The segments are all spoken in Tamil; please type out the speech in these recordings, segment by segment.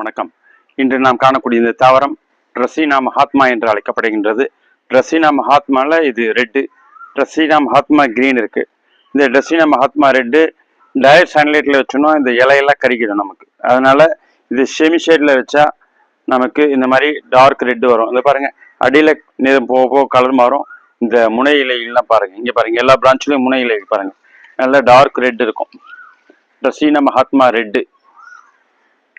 வணக்கம். இன்று நாம் காணக்கூடிய இந்த தாவரம் ட்ரெஸ்ஸினா மகாத்மா என்று அழைக்கப்படுகின்றது. ட்ரெஸ்ஸினா மகாத்மாவில் இது ரெட்டு, ட்ரெஸ்ஸினா மகாத்மா கிரீன் இருக்கு. இந்த ட்ரெஸ்ஸினா மகாத்மா ரெட்டு டைரக்ட் சன்லைட்டில் வச்சோம்னா இந்த இலையெல்லாம் கருகிடும் நமக்கு. அதனால இது செமி ஷேடில் வச்சா நமக்கு இந்த மாதிரி டார்க் ரெட்டு வரும். இந்த பாருங்க, அடியில் நிறம் போக போக கலர் மாறும். இந்த முனை இலைகள்லாம் பாருங்க, இங்கே பாருங்க, எல்லா பிரான்ச்லையும் முனை இலைகள் பாருங்க, நல்ல டார்க் ரெட் இருக்கும். ட்ரெஸ்ஸினா மகாத்மா ரெட்டு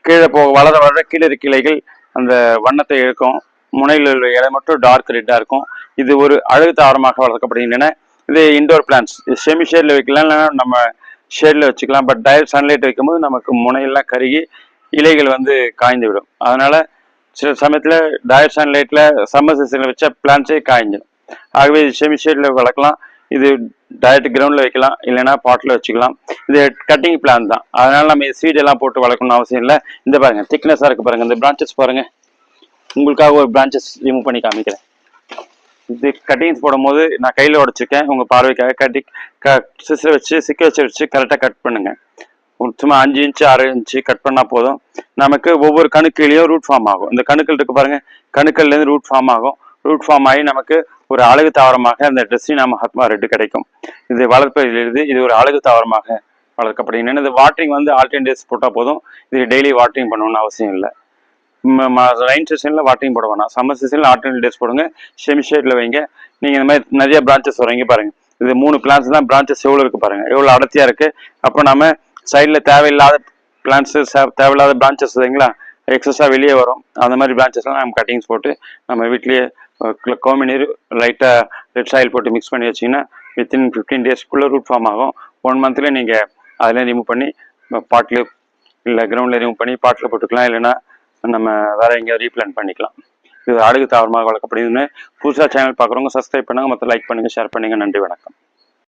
கீழே போக வளர வளர கீழே கிளைகள் அந்த வண்ணத்தை இழுக்கும். முனையில் உள்ள இலை மட்டும் டார்க் ரெட்டாக இருக்கும். இது ஒரு அழகு தாவரமாக வளர்க்கப்படுகின்றன. இது இண்டோர் பிளான்ஸ். செமி ஷேடில் வைக்கலாம், இல்லைன்னா நம்ம ஷேடில் வச்சுக்கலாம். பட் டைரக்ட் சன்லைட் வைக்கும்போது நமக்கு முனையெல்லாம் கருகி இலைகள் காய்ந்து விடும். அதனால சில சமயத்தில் டைரக்ட் சன்லைட்டில் சம்மர் சீசனில் வச்ச பிளான்ஸே காய்ஞ்சிடும். ஆகவே இது செமி ஷேடில் வளர்க்கலாம். இது டைரக்ட் கிரவுண்டில் வைக்கலாம், இல்லைன்னா பாட்டில் வச்சுக்கலாம். இது கட்டிங் பிளான் தான். அதனால நம்ம சீட் எல்லாம் போட்டு வளர்க்கணும்னு அவசியம் இல்லை. இந்த பாருங்க, திக்னஸாக இருக்கு பாருங்க, இந்த பிரான்ச்சஸ் பாருங்க. உங்களுக்காக ஒரு பிரான்ச்சஸ் ரிமூவ் பண்ணி காமிக்கிறேன். இது கட்டிங்ஸ் போடும் போது நான் கையில் உடச்சிருக்கேன் உங்கள் பார்வைக்காக. சிஸ்டர் வச்சு வச்சு கரெக்டாக கட் பண்ணுங்க. சும்மா 5 இன்ச்சு 6 இன்ச்சு கட் பண்ணால் போதும். நமக்கு ஒவ்வொரு கணுக்கிலையும் ரூட் ஃபார்ம் ஆகும். இந்த கணுக்கள் இருக்கு பாருங்க, கணுக்கள்லேருந்து ரூட் ஃபார்ம் ஆகும். ரூட் ஃபார்ம் ஆகி நமக்கு ஒரு அழகு தாவரமாக அந்த ட்ரெஸ்ஸினா மகாத்மா ரெட்டு கிடைக்கும். இது வளர்ப்பதிலிருந்து இது ஒரு அழகு தாவரமாக வளர்க்கப்படுகின்றன. இது வாட்டரிங் ஆல்டர்னேட் டேஸ் போட்டால் போதும். இது டெய்லி வாட்டரிங் பண்ணணும்னு அவசியம் இல்லை. ரைன் சீசனில் வாட்டரிங் போட வேணாம். சம்மர் சீசனில் ஆல்டர்னேட் டேஸ் போடுங்க. செமி ஷேடில் வைங்க. நீங்கள் இந்த மாதிரி நிறைய பிரான்ச்சஸ் வரீங்க பாருங்க. இது 3 பிளான்ஸ் தான். பிரான்ச்சஸ் எவ்வளோ இருக்கு பாருங்க, எவ்வளோ அடர்த்தியாக இருக்கு. அப்போ நம்ம சைடில் தேவையில்லாத பிளான்ஸ், தேவையில்லாத பிரான்ச்சஸ் இல்லைங்களா, எக்ஸஸாக வெளியே வரும். அந்த மாதிரி பிரான்ச்சஸ்லாம் நம்ம கட்டிங்ஸ் போட்டு நம்ம வீட்லேயே கோமி நீர் லைட்டாக ரெட் சாயில் போட்டு மிக்ஸ் பண்ணி வச்சிங்கன்னா வித்தின் 15 டேஸ்க்குள்ளே ரூட் ஃபார்ம் ஆகும். 1 மந்த்லேயே நீங்கள் அதில் ரிமூவ் பண்ணி பாட்டில் இல்லை கிரவுண்டில் ரிமூவ் பண்ணி பாட்டில் போட்டுக்கலாம், இல்லைன்னா நம்ம வேற எங்கேயாவது ரீப்ளான்ட் பண்ணிக்கலாம். இது அழகு தாவரமாக வளர்க்கப்படுதுன்னு புதுசாக சேனல் பார்க்குறவங்க சப்ஸ்கிரைப் பண்ணுங்கள், மற்ற லைக் பண்ணுங்கள், ஷேர் பண்ணுங்கள். நன்றி, வணக்கம்.